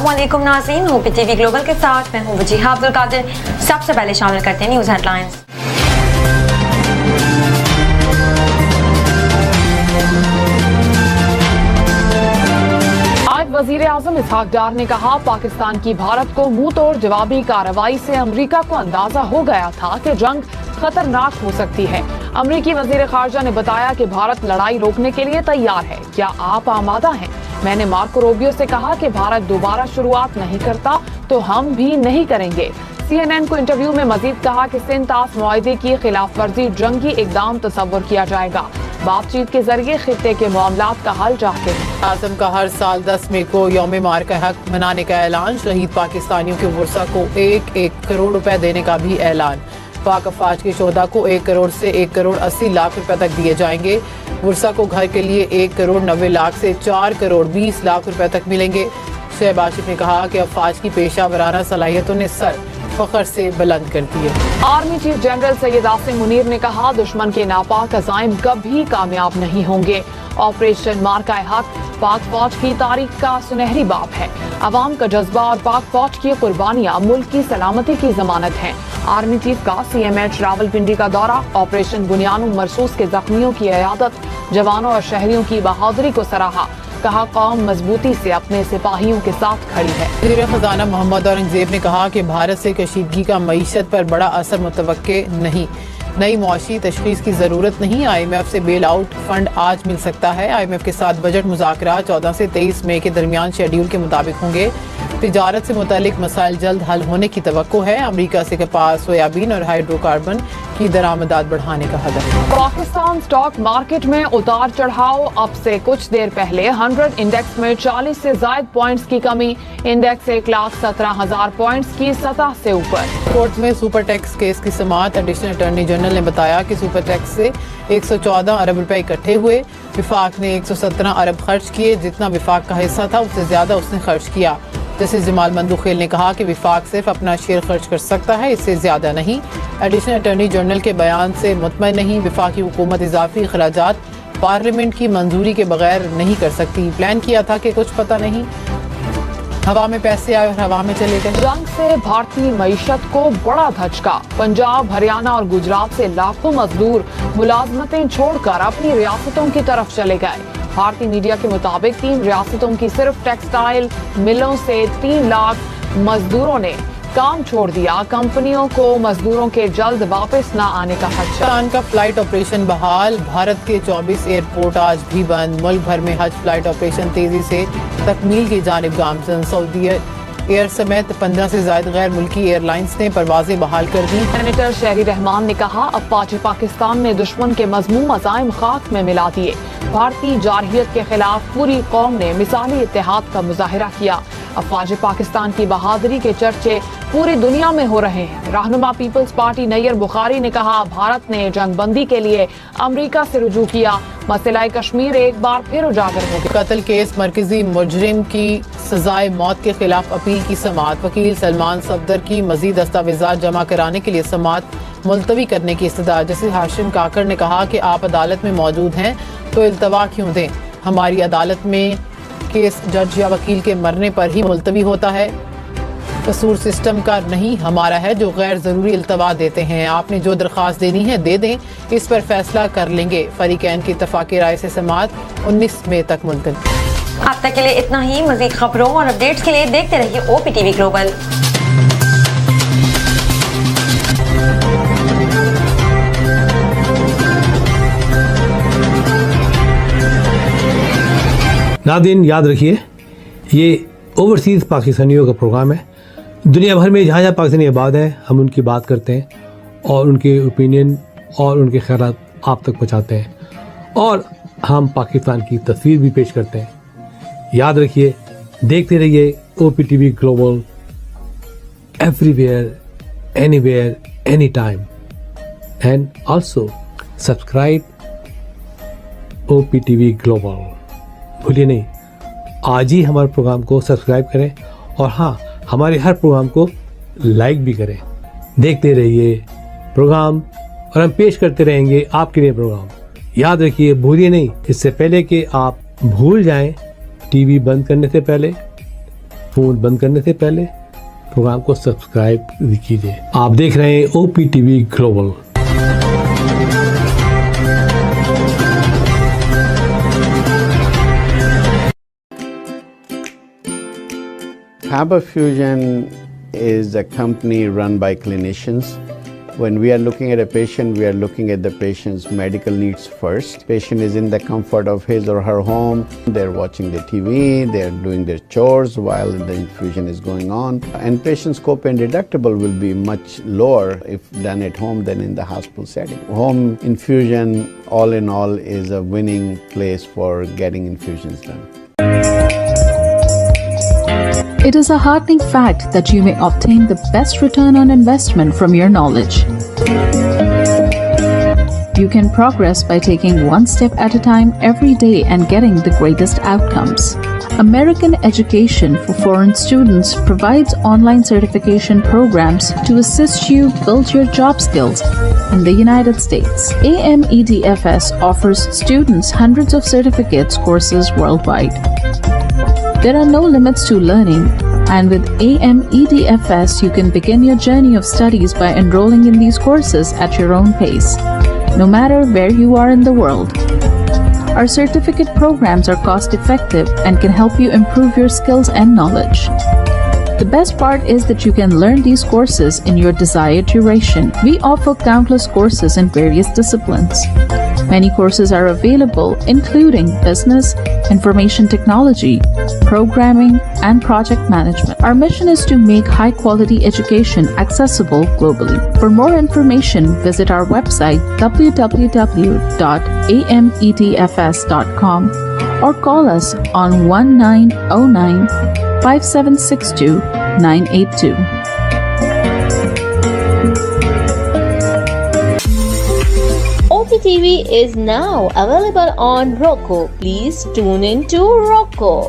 अस्सलामुअलैकुम नाज़रीन, OP TV global के साथ मैं हूं वजीहा अब्दुल कादिर। सबसे पहले शामिल करते हैं न्यूज़ हेडलाइंस। आज वजीर आजम इसहाक डार ने कहा, पाकिस्तान की भारत को मुंह तोड़ जवाबी कार्रवाई से अमरीका को अंदाजा हो गया था कि जंग खतरनाक हो सकती है। अमरीकी वजीर खारजा ने बताया कि भारत लड़ाई रोकने के लिए तैयार है। क्या आप आमादा हैं? मैंने मार्को रूबियो से कहा कि भारत दोबारा शुरुआत नहीं करता तो हम भी नहीं करेंगे। CNN को इंटरव्यू में मजीद कहा कि सिंतास मुआहदे की खिलाफ वर्जी जंगी इकदाम तस्वर किया जाएगा। बातचीत के जरिए खित्ते के मामलात का हल चाहते हैं। आजम का हर साल 10 मई को यौम मार्का हक मनाने का ऐलान। शहीद पाकिस्तानियों के वर्सा को 1 करोड़ रुपए देने का भी ऐलान। पाक अफवाज के शोहदा को 1 करोड़ से 1 करोड़ 80 लाख रुपए तक दिए जाएंगे। वर्सा को घर के लिए 1 करोड़ 90 लाख से 4 करोड़ 20 लाख रुपए तक मिलेंगे। शहबाज आशिफ ने कहा कि अफवाज की पेशा वराना सलाहियतों ने सर फख्र से बुलंद कर दी है। Army chief general Syed Asim Munir ने कहा, दुश्मन के नापाक अज़ाइम कभी कामयाब नहीं होंगे। ऑपरेशन मार्का हक पाक फौज की तारीख का सुनहरी बाब है। अवाम का जज्बा और पाक फौज की कुर्बानियां मुल्क की सलामती की जमानत हैं। आर्मी चीफ का CMH रावलपिंडी का दौरा। ऑपरेशन बुनियान मरसूस के जख्मियों की इयादत। जवानों और शहरियों की बहादुरी को सराहा। कहा, कौम मजबूती से अपने सिपाहियों के साथ खड़ी है। वज़ीर खजाना मोहम्मद औरंगजेब ने कहा कि भारत से कशीदगी का मईशत पर बड़ा असर मुतवक्के नहीं। नई मुआशी तशखीस की जरूरत नहीं। IMF से बेल आउट फंड आज मिल सकता है। IMF के साथ बजट मुज़ाकरात 14 से 23 मई के दरमियान शेड्यूल के मुताबिक होंगे। तिजारत से मुतालिक मसाइल जल्द हल होने की तवक्को है। अमरीका से कपास, सोयाबीन और हाइड्रोकार्बन की दरामदात बढ़ाने का हदफ। पाकिस्तान स्टॉक मार्केट में उतार चढ़ाव। अब से कुछ देर पहले 100 इंडेक्स में 40 से ज्यादा पॉइंट्स की कमी। इंडेक्स 1,17,000 पॉइंट्स की सतह से ऊपर। कोर्ट में सुपर टैक्स केस की समाअत। एडिशनल अटॉर्नी जनरल ने बताया कि सुपर टैक्स से 114 अरब रुपए इकट्ठे हुए। विफाक ने 117 अरब खर्च किए। जितना विफाक का हिस्सा था उससे ज्यादा उसने खर्च किया। जस्टिस जमाल मंदुखेल ने कहा कि विफाक सिर्फ अपना शेयर खर्च कर सकता है, इससे ज्यादा नहीं। एडिशनल अटॉर्नी जनरल के बयान से मुतमईन नहीं। विफाकी हुकूमत इजाफी अखराजात पार्लियामेंट की मंजूरी के बगैर नहीं कर सकती। प्लान किया था कि कुछ पता नहीं, हवा में पैसे आए और हवा में चले गए। जंग से भारतीय मईशत को बड़ा धचका। पंजाब, हरियाणा और गुजरात से लाखों मजदूर मुलाजमतें छोड़कर अपनी रियासतों की तरफ चले गए। भारतीय मीडिया के मुताबिक 3 रियासतों की सिर्फ टेक्सटाइल मिलों से 3 लाख मजदूरों ने काम छोड़ दिया। कंपनियों को मजदूरों के जल्द वापस न आने का खदशा। पाकिस्तान का फ्लाइट ऑपरेशन बहाल। भारत के 24 एयरपोर्ट आज भी बंद। मुल्क भर में हज फ्लाइट ऑपरेशन तेजी से तकमील की जानिब गामजन। सऊदी एयर समेत 15 से ज्यादा गैर मुल्की एयरलाइंस ने परवाजें बहाल कर दी। सेनेटर शहरी रहमान ने कहा, अफवाज पाकिस्तान ने दुश्मन के मजमूम अज़ाइम खाक में मिला दिए। भारतीय जारहियत के खिलाफ पूरी कौम ने मिसाली इत्तेहाद का मुजाहिरा किया। अफवाज पाकिस्तान की बहादुरी के चर्चे पूरी दुनिया में हो रहे हैं। रहनुमा पीपल्स पार्टी नैयर बुखारी ने कहा, भारत ने जंगबंदी के लिए अमरीका से रुजू किया। मसला कश्मीर एक बार फिर उजागर हो गया। कत्ल केस मरकजी मुजरिम की सजाए मौत के खिलाफ अपील की समाअत। वकील सलमान सफदर की मजीद दस्तावेजात जमा कराने के लिए समाअत मुलतवी करने की इस्तदा। जस्टिस हाशिम काकर ने कहा कि आप अदालत में मौजूद हैं तो इल्तवा क्यों दें। हमारी अदालत में केस जज या वकील के मरने पर ही मुलतवी होता है। कसूर सिस्टम का नहीं, हमारा है जो गैर जरूरी इल्तवा देते हैं। आपने जो दरख्वास्त देनी है दे दें, इस पर फैसला कर लेंगे। फरीकैन की इत्तफाक़ी राय से समाअत 19 मई तक मुलतवी। अब तक के लिए इतना ही। मज़ीद खबरों और अपडेट्स के लिए देखते रहिए OP टीवी ग्लोबल। नाज़रीन याद रखिए, ये ओवरसीज़ पाकिस्तानियों का प्रोग्राम है। दुनिया भर में जहाँ जहाँ पाकिस्तानी आबाद हैं हम उनकी बात करते हैं और उनके ओपिनियन और उनके ख्यालात आप तक पहुँचाते हैं और हम पाकिस्तान की तस्वीर भी पेश करते हैं। याद रखिए, देखते रहिए OP TV global, everywhere, anywhere, any time, and also subscribe OP TV global. भूलिए नहीं, आज ही हमारे प्रोग्राम को सब्सक्राइब करें और हाँ, हमारे हर प्रोग्राम को लाइक भी करें। देखते रहिए प्रोग्राम और हम पेश करते रहेंगे आपके लिए प्रोग्राम। याद रखिए, भूलिए नहीं, इससे पहले कि आप भूल जाएं, टीवी बंद करने से पहले फ़ोन बंद करने से पहले प्रोग्राम को सब्सक्राइब कीजिए। आप देख रहे हैं OPTV global. Faber Fusion is a company run by clinicians. When we are looking at a patient, we are looking at the patient's medical needs first. Patient is in the comfort of his or her home. They're watching the TV, they're doing their chores while the infusion is going on. And patient's copay and deductible will be much lower if done at home than in the hospital setting. Home infusion, all in all, is a winning place for getting infusions done. It is a heartening fact that you may obtain the best return on investment from your knowledge. You can progress by taking one step at a time every day and getting the greatest outcomes. American Education for Foreign Students provides online certification programs to assist you build your job skills in the United States. AMEDFS offers students hundreds of certificates courses worldwide. There are no limits to learning, and with AMEDFS, you can begin your journey of studies by enrolling in these courses at your own pace, no matter where you are in the world. Our certificate programs are cost-effective and can help you improve your skills and knowledge. The best part is that you can learn these courses in your desired duration. We offer countless courses in various disciplines. Many courses are available, including business, information technology, programming, and project management. Our mission is to make high-quality education accessible globally. For more information, visit our website www.amedfs.com or call us on 1909-5762-982. OPTV is now available on Roku. Please tune in to Roku.